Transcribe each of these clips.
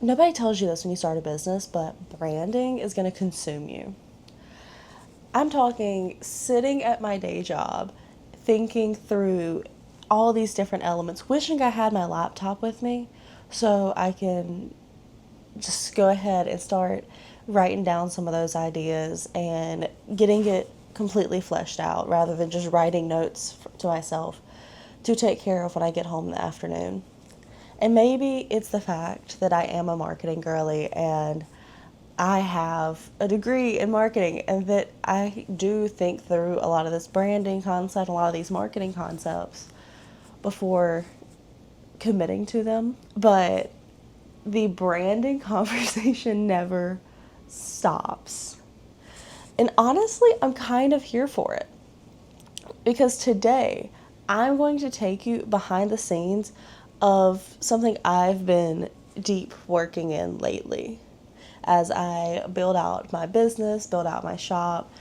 Nobody tells you this when you start a business, but branding is going to consume you. I'm talking sitting at my day job, thinking through all these different elements, wishing I had my laptop with me so I can just go ahead and start writing down some of those ideas and getting it completely fleshed out rather than just writing notes to myself to take care of when I get home in the afternoon. And maybe it's the fact that I am a marketing girly and I have a degree in marketing and that I do think through a lot of this branding concept, a lot of these marketing concepts before committing to them. But the branding conversation never stops. And honestly, I'm kind of here for it because today I'm going to take you behind the scenes of something I've been deep working in lately as I build out my business, build out my shop,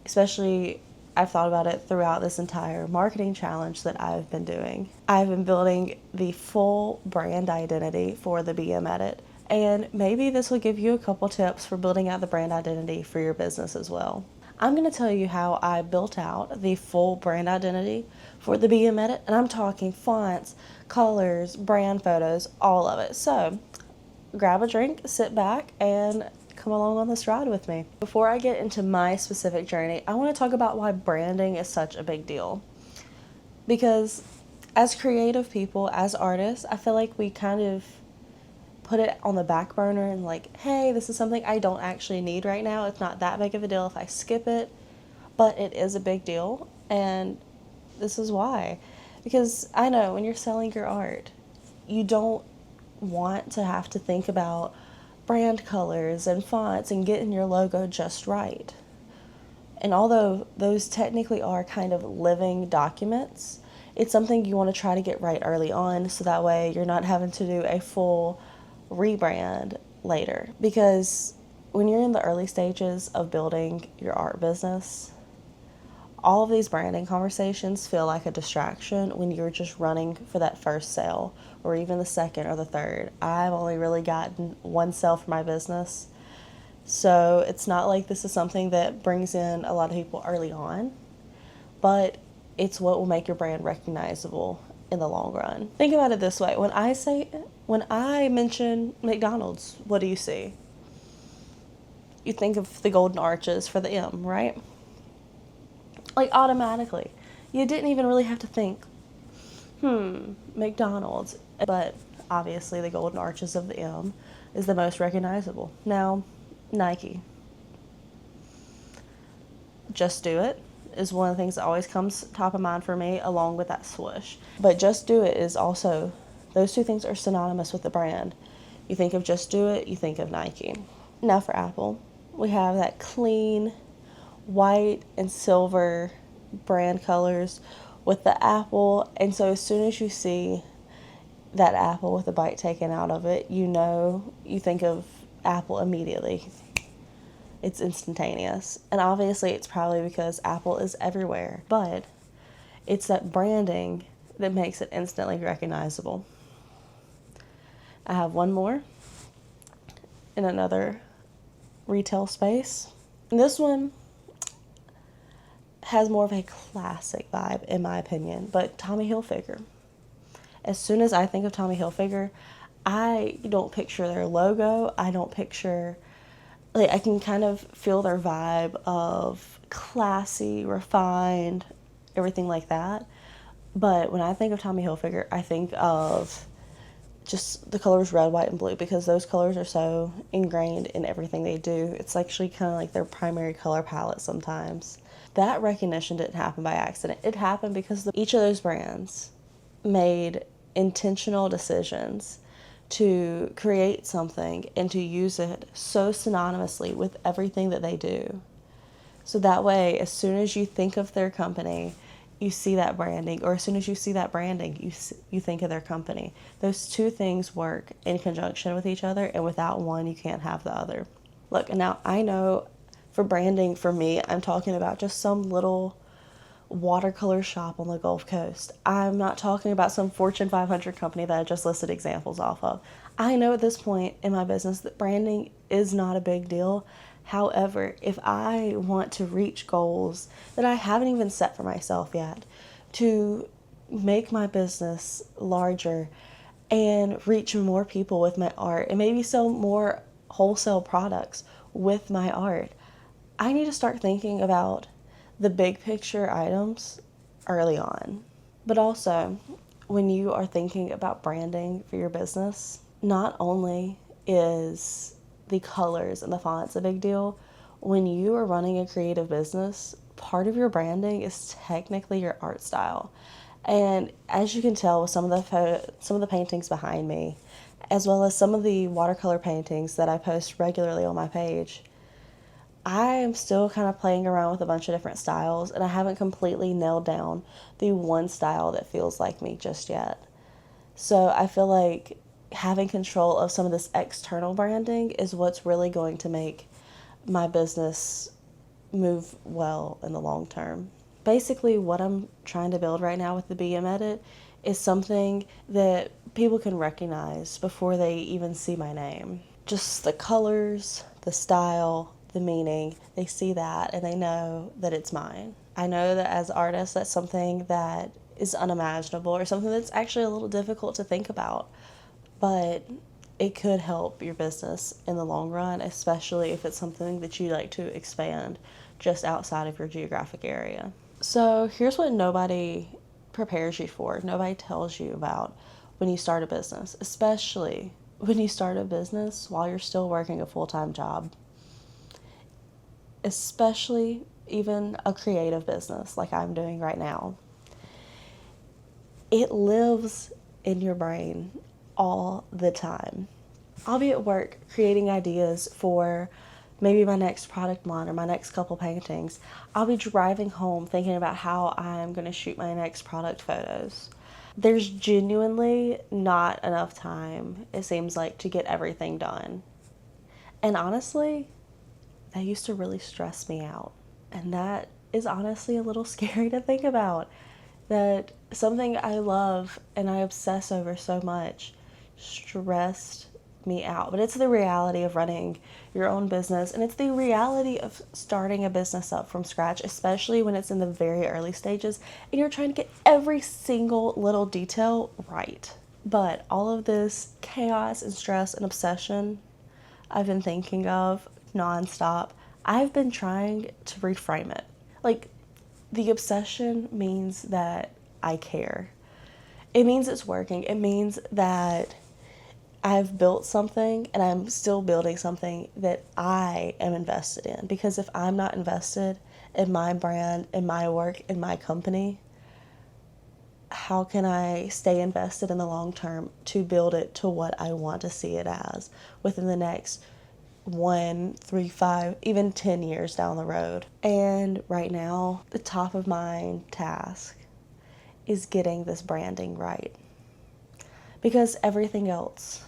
especially I've thought about it throughout this entire marketing challenge that I've been doing. I've been building the full brand identity for the BM Edit, and maybe this will give you a couple tips for building out the brand identity for your business as well. I'm going to tell you how I built out the full brand identity for the BM Edit, and I'm talking fonts, colors, brand photos, all of it. So grab a drink, sit back, and come along on this ride with me. Before I get into my specific journey, I want to talk about why branding is such a big deal. Because as creative people, as artists, I feel like we kind of put it on the back burner and like, hey, this is something I don't actually need right now. It's not that big of a deal if I skip it, but it is a big deal, and this is why. Because I know when you're selling your art, you don't want to have to think about brand colors and fonts and getting your logo just right. And although those technically are kind of living documents, it's something you want to try to get right early on so that way you're not having to do a full rebrand later. Because when you're in the early stages of building your art business, all of these branding conversations feel like a distraction when you're just running for that first sale or even the second or the third. I've only really gotten one sale for my business, so it's not like this is something that brings in a lot of people early on, but it's what will make your brand recognizable in the long run. Think about it this way. When I mention McDonald's, what do you see? You think of the golden arches for the M, right? Like automatically. You didn't even really have to think, McDonald's. But obviously the golden arches of the M is the most recognizable. Now, Nike. Just Do It is one of the things that always comes top of mind for me along with that swoosh. But Just Do It is also, those two things are synonymous with the brand. You think of Just Do It, you think of Nike. Now for Apple, we have that clean white and silver brand colors with the apple, and so as soon as you see that apple with a bite taken out of it, you think of Apple immediately. It's instantaneous, and obviously it's probably because Apple is everywhere, but it's that branding that makes it instantly recognizable. I have one more in another retail space, and this one has more of a classic vibe in my opinion, but Tommy Hilfiger. As soon as I think of Tommy Hilfiger, I don't picture their logo. I don't picture, like, I can kind of feel their vibe of classy, refined, everything like that. But when I think of Tommy Hilfiger, I think of just the colors red, white, and blue because those colors are so ingrained in everything they do. It's actually kind of like their primary color palette sometimes. That recognition didn't happen by accident. It happened because each of those brands made intentional decisions to create something and to use it so synonymously with everything that they do. So that way, as soon as you think of their company, you see that branding, or as soon as you see that branding, you think of their company. Those two things work in conjunction with each other, and without one, you can't have the other. Look, now I know for branding, for me, I'm talking about just some little watercolor shop on the Gulf Coast. I'm not talking about some Fortune 500 company that I just listed examples off of. I know at this point in my business that branding is not a big deal. However, if I want to reach goals that I haven't even set for myself yet, to make my business larger and reach more people with my art and maybe sell more wholesale products with my art, I need to start thinking about the big picture items early on. But also, when you are thinking about branding for your business, not only is the colors and the fonts a big deal, when you are running a creative business, part of your branding is technically your art style. And as you can tell with some of the paintings behind me, as well as some of the watercolor paintings that I post regularly on my page, I am still kind of playing around with a bunch of different styles, and I haven't completely nailed down the one style that feels like me just yet. So I feel like having control of some of this external branding is what's really going to make my business move well in the long term. Basically, what I'm trying to build right now with the BM Edit is something that people can recognize before they even see my name. Just the colors, the style, the meaning, they see that and they know that it's mine. I know that as artists, that's something that is unimaginable or something that's actually a little difficult to think about, but it could help your business in the long run, especially if it's something that you like to expand just outside of your geographic area. So here's what nobody prepares you for, nobody tells you about when you start a business, especially when you start a business while you're still working a full-time job, especially even a creative business like I'm doing right now. It lives in your brain all the time. I'll be at work creating ideas for maybe my next product line or my next couple paintings. I'll be driving home thinking about how I'm going to shoot my next product photos. There's genuinely not enough time, it seems like, to get everything done. And honestly, that used to really stress me out. And that is honestly a little scary to think about. That something I love and I obsess over so much stressed me out. But it's the reality of running your own business, and it's the reality of starting a business up from scratch, especially when it's in the very early stages and you're trying to get every single little detail right. But all of this chaos and stress and obsession I've been thinking of nonstop, I've been trying to reframe it. Like, the obsession means that I care. It means it's working. It means that I've built something and I'm still building something that I am invested in. Because if I'm not invested in my brand, in my work, in my company, how can I stay invested in the long term to build it to what I want to see it as within the next 1, 3, 5, even 10 years down the road? And right now, the top of mind task is getting this branding right. Because everything else,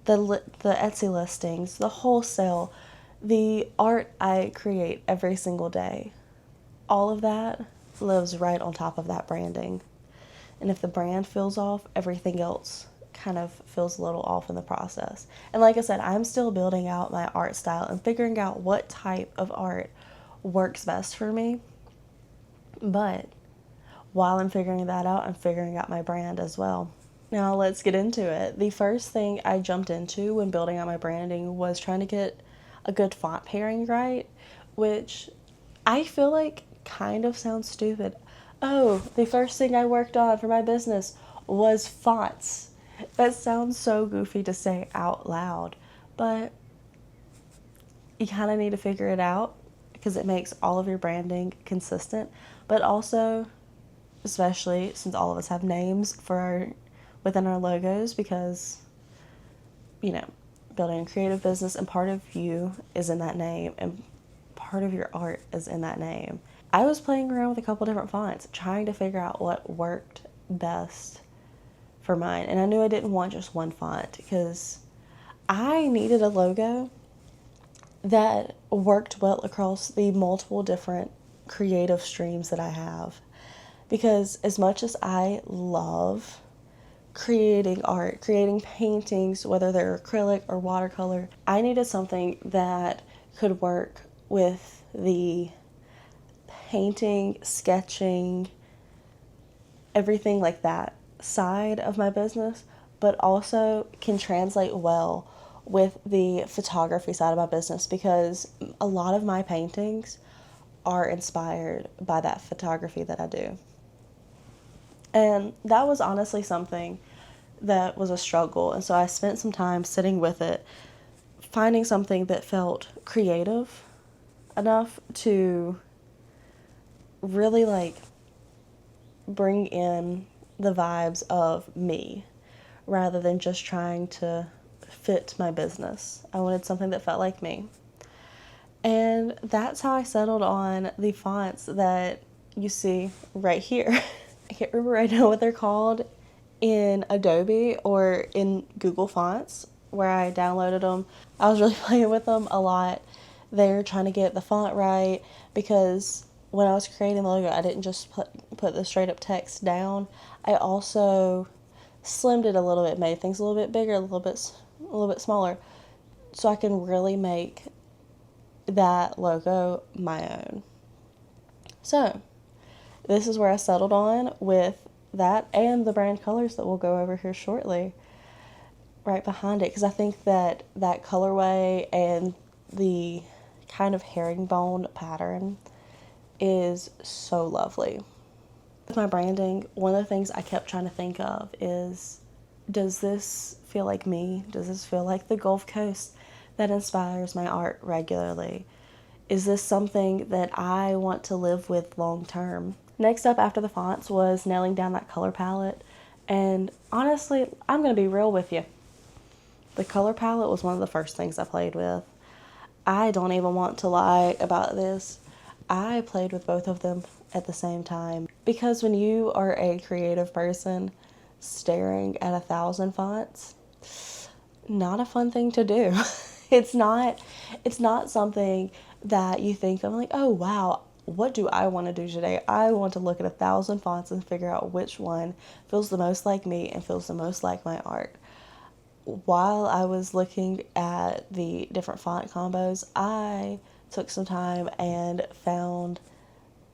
the Etsy listings, the wholesale, the art I create every single day, all of that lives right on top of that branding. And if the brand feels off, everything else kind of feels a little off in the process. And like I said, I'm still building out my art style and figuring out what type of art works best for me. But while I'm figuring that out, I'm figuring out my brand as well. Now let's get into it. The first thing I jumped into when building out my branding was trying to get a good font pairing right, which I feel like kind of sounds stupid. Oh, the first thing I worked on for my business was fonts. That sounds so goofy to say out loud, but you kind of need to figure it out because it makes all of your branding consistent, but also, especially since all of us have names within our logos, because, building a creative business and part of you is in that name and part of your art is in that name. I was playing around with a couple different fonts, trying to figure out what worked best for mine. And I knew I didn't want just one font because I needed a logo that worked well across the multiple different creative streams that I have. Because as much as I love creating art, creating paintings, whether they're acrylic or watercolor, I needed something that could work with the painting, sketching, everything like that side of my business, but also can translate well with the photography side of my business, because a lot of my paintings are inspired by that photography that I do. And that was honestly something that was a struggle. And so I spent some time sitting with it, finding something that felt creative enough to really like bring in the vibes of me rather than just trying to fit my business. I wanted something that felt like me. And that's how I settled on the fonts that you see right here. I can't remember right now what they're called in Adobe or in Google Fonts where I downloaded them. I was really playing with them a lot there, trying to get the font right, because when I was creating the logo, I didn't just put the straight up text down. I also slimmed it a little bit, made things a little bit bigger, a little bit smaller, so I can really make that logo my own. So this is where I settled on with that and the brand colors that we'll go over here shortly right behind it, because I think that that colorway and the kind of herringbone pattern is so lovely. With my branding, one of the things I kept trying to think of is, does this feel like me? Does this feel like the Gulf Coast that inspires my art regularly? Is this something that I want to live with long term? Next up after the fonts was nailing down that color palette. And honestly, I'm going to be real with you. The color palette was one of the first things I played with. I don't even want to lie about this. I played with both of them at the same time, because when you are a creative person staring at 1,000 fonts, not a fun thing to do. It's not something that you think of like, oh wow, what do I want to do today? I want to look at 1,000 fonts and figure out which one feels the most like me and feels the most like my art. While I was looking at the different font combos, I took some time and found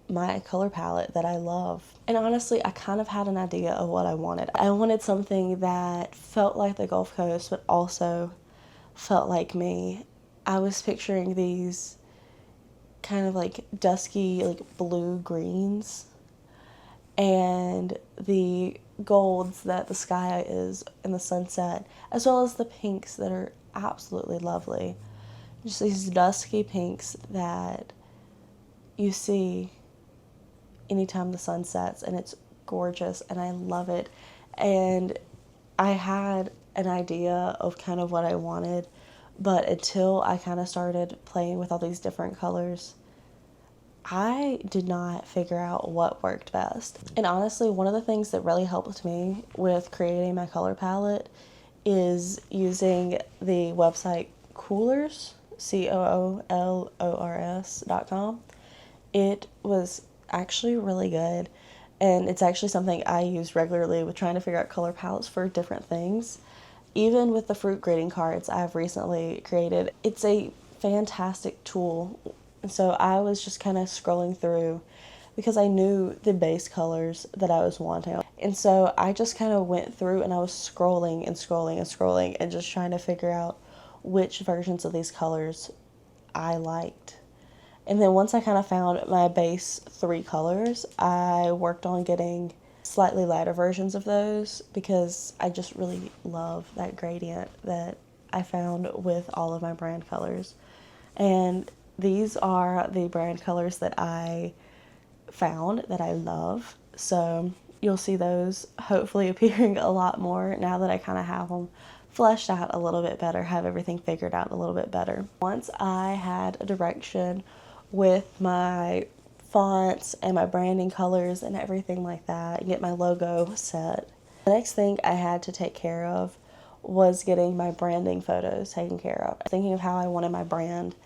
my color palette that I love. And honestly, I kind of had an idea of what I wanted. I wanted something that felt like the Gulf Coast, but also felt like me. I was picturing these kind of like dusky, like blue greens, and the golds that the sky is in the sunset, as well as the pinks that are absolutely lovely. Just these dusky pinks that you see anytime the sun sets, and it's gorgeous and I love it. And I had an idea of kind of what I wanted, but until I kind of started playing with all these different colors, I did not figure out what worked best. And honestly, one of the things that really helped me with creating my color palette is using the website Coolors, Coolors.com. It was actually really good, and it's actually something I use regularly with trying to figure out color palettes for different things. Even with the fruit greeting cards I've recently created, it's a fantastic tool. And so I was just kind of scrolling through because I knew the base colors that I was wanting. And so I just kind of went through and I was scrolling and scrolling and scrolling and just trying to figure out which versions of these colors I liked. And then once I kind of found my base 3 colors, I worked on getting slightly lighter versions of those, because I just really love that gradient that I found with all of my brand colors. And these are the brand colors that I found that I love. So you'll see those hopefully appearing a lot more now that I kind of have them fleshed out a little bit better, have everything figured out a little bit better. Once I had a direction with my fonts and my branding colors and everything like that, and get my logo set, the next thing I had to take care of was getting my branding photos taken care of. Thinking of how I wanted my brand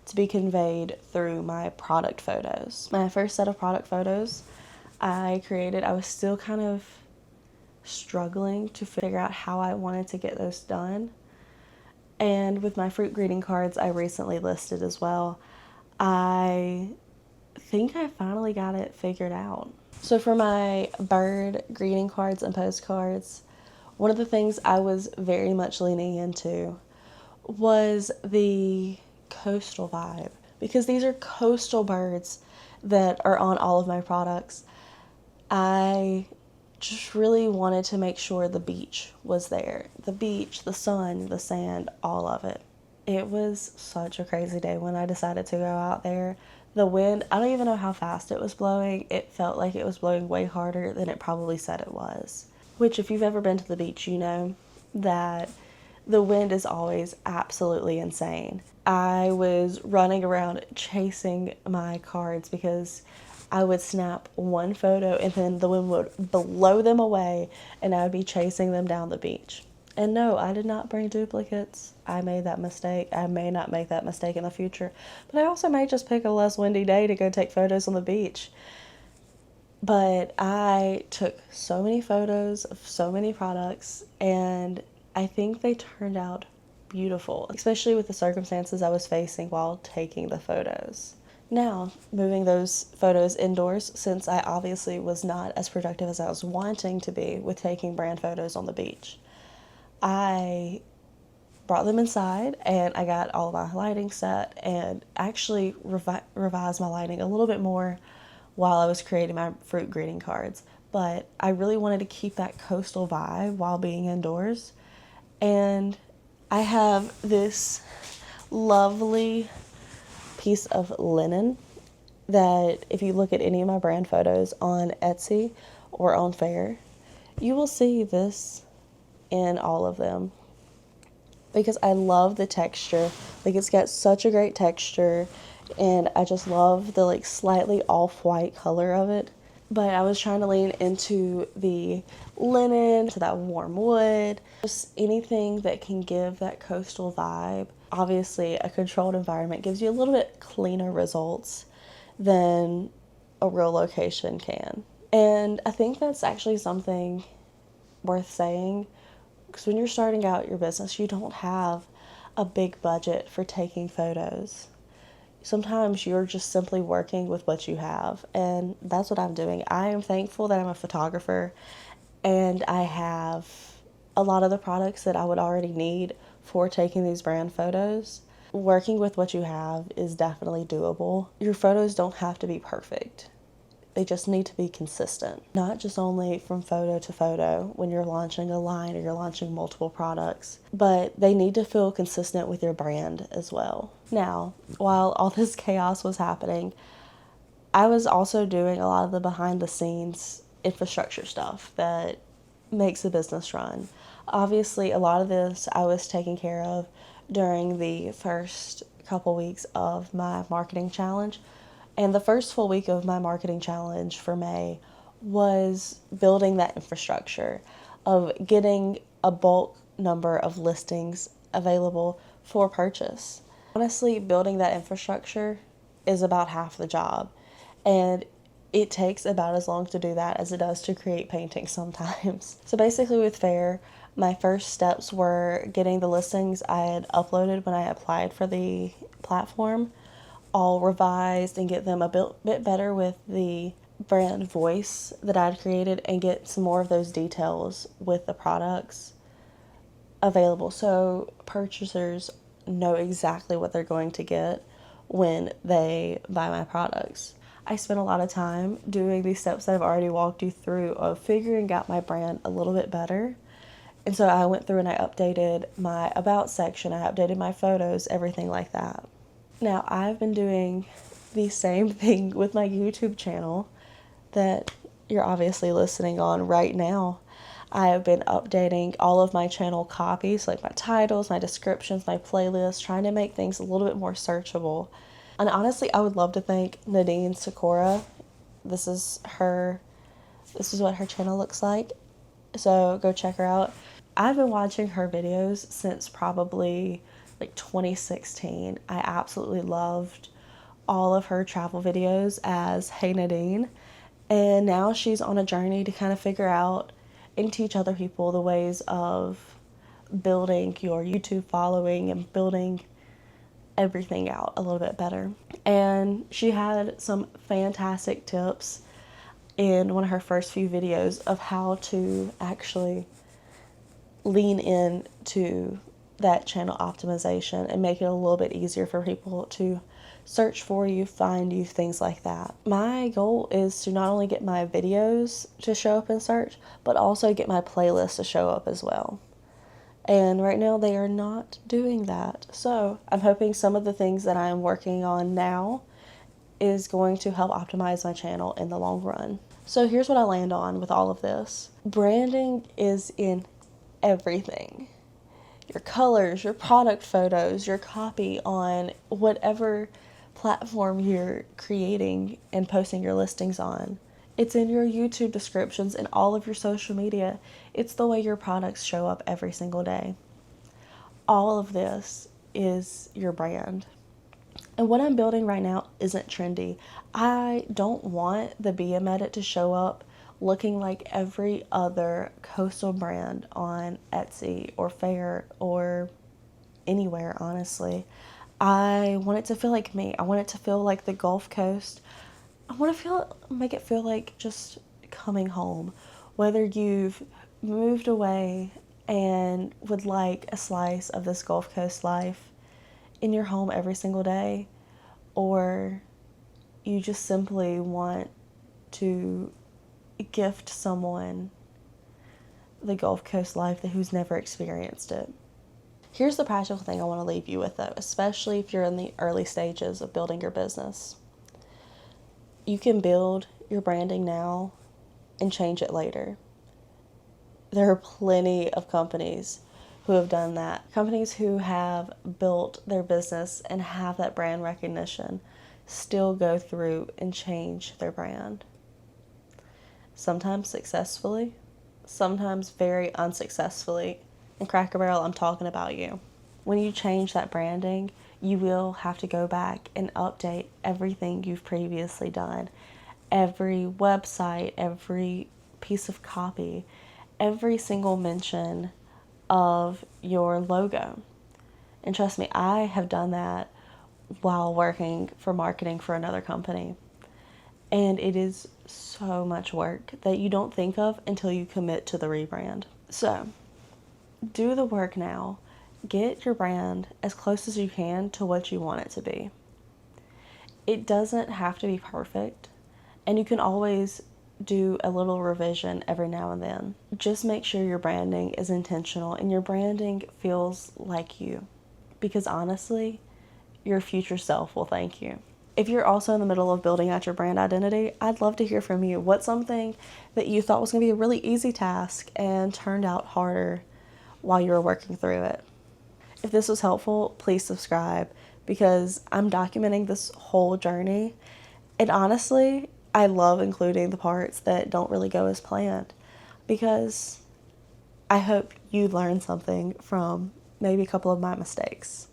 to be conveyed through my product photos. My first set of product photos I created, I was still kind of struggling to figure out how I wanted to get those done. And with my fruit greeting cards I recently listed as well, I think I finally got it figured out. So for my bird greeting cards and postcards, one of the things I was very much leaning into was the coastal vibe, because these are coastal birds that are on all of my products. I just really wanted to make sure the beach was there. The beach, the sun, the sand, all of it. It was such a crazy day when I decided to go out there. The wind, I don't even know how fast it was blowing. It felt like it was blowing way harder than it probably said it was. Which, if you've ever been to the beach, you know that the wind is always absolutely insane. I was running around chasing my cards because I would snap one photo and then the wind would blow them away and I would be chasing them down the beach. And no, I did not bring duplicates. I made that mistake. I may not make that mistake in the future. But I also may just pick a less windy day to go take photos on the beach. But I took so many photos of so many products, and I think they turned out beautiful, especially with the circumstances I was facing while taking the photos. Now, moving those photos indoors, since I obviously was not as productive as I was wanting to be with taking brand photos on the beach, I brought them inside and I got all my lighting set and actually revised my lighting a little bit more while I was creating my fruit greeting cards. But I really wanted to keep that coastal vibe while being indoors. And I have this lovely piece of linen that if you look at any of my brand photos on Etsy or on Faire, you will see this in all of them, because I love the texture. Like, it's got such a great texture and I just love the like slightly off-white color of it. But I was trying to lean into the linen, to that warm wood, just anything that can give that coastal vibe. Obviously, a controlled environment gives you a little bit cleaner results than a real location can. And I think that's actually something worth saying, because when you're starting out your business, you don't have a big budget for taking photos. Sometimes you're just simply working with what you have, and that's what I'm doing. I am thankful that I'm a photographer and I have a lot of the products that I would already need for taking these brand photos. Working with what you have is definitely doable. Your photos don't have to be perfect. They just need to be consistent, not just only from photo to photo when you're launching a line or you're launching multiple products, but they need to feel consistent with your brand as well. Now, while all this chaos was happening, I was also doing a lot of the behind the scenes infrastructure stuff that makes a business run. Obviously, a lot of this I was taking care of during the first couple weeks of my marketing challenge. And the first full week of my marketing challenge for May was building that infrastructure of getting a bulk number of listings available for purchase. Honestly, building that infrastructure is about half the job. And it takes about as long to do that as it does to create paintings sometimes. So basically with Faire, my first steps were getting the listings I had uploaded when I applied for the platform all revised and get them a bit better with the brand voice that I'd created, and get some more of those details with the products available so purchasers know exactly what they're going to get when they buy my products. I spent a lot of time doing these steps that I've already walked you through of figuring out my brand a little bit better. And so I went through and I updated my about section, I updated my photos, everything like that. Now, I've been doing the same thing with my YouTube channel that you're obviously listening on right now. I have been updating all of my channel copies, like my titles, my descriptions, my playlists, trying to make things a little bit more searchable. And honestly, I would love to thank Nadine Sakura. This is what her channel looks like. So go check her out. I've been watching her videos since probably like 2016. I absolutely loved all of her travel videos as Hey Nadine. And now she's on a journey to kind of figure out and teach other people the ways of building your YouTube following and building everything out a little bit better. And she had some fantastic tips in one of her first few videos of how to actually lean into that channel optimization and make it a little bit easier for people to search for you, find you, things like that. My goal is to not only get my videos to show up in search, but also get my playlist to show up as well. And right now they are not doing that. So I'm hoping some of the things that I'm working on now is going to help optimize my channel in the long run. So here's what I land on with all of this. Branding is in everything. Your colors, your product photos, your copy on whatever platform you're creating and posting your listings on. It's in your YouTube descriptions and all of your social media. It's the way your products show up every single day. All of this is your brand. And what I'm building right now isn't trendy. I don't want the BM edit to show up looking like every other coastal brand on Etsy or Faire or anywhere, honestly. I want it to feel like me. I want it to feel like the Gulf Coast. I want to make it feel like just coming home. Whether you've moved away and would like a slice of this Gulf Coast life in your home every single day, or you just simply want to gift someone the Gulf Coast life who's never experienced it. Here's the practical thing I want to leave you with, though, especially if you're in the early stages of building your business. You can build your branding now and change it later. There are plenty of companies who have done that. Companies who have built their business and have that brand recognition still go through and change their brand. Sometimes successfully, sometimes very unsuccessfully. And Cracker Barrel, I'm talking about you. When you change that branding, you will have to go back and update everything you've previously done. Every website, every piece of copy, every single mention of your logo. And trust me, I have done that while working for marketing for another company. And it is so much work that you don't think of until you commit to the rebrand. So, do the work now. Get your brand as close as you can to what you want it to be. It doesn't have to be perfect, and you can always do a little revision every now and then. Just make sure your branding is intentional and your branding feels like you, because honestly, your future self will thank you. If you're also in the middle of building out your brand identity, I'd love to hear from you. What's something that you thought was going to be a really easy task and turned out harder while you were working through it? If this was helpful, please subscribe, because I'm documenting this whole journey. And honestly, I love including the parts that don't really go as planned, because I hope you learned something from maybe a couple of my mistakes.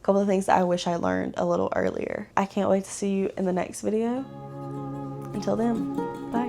A couple of things that I wish I learned a little earlier. I can't wait to see you in the next video. Until then, bye.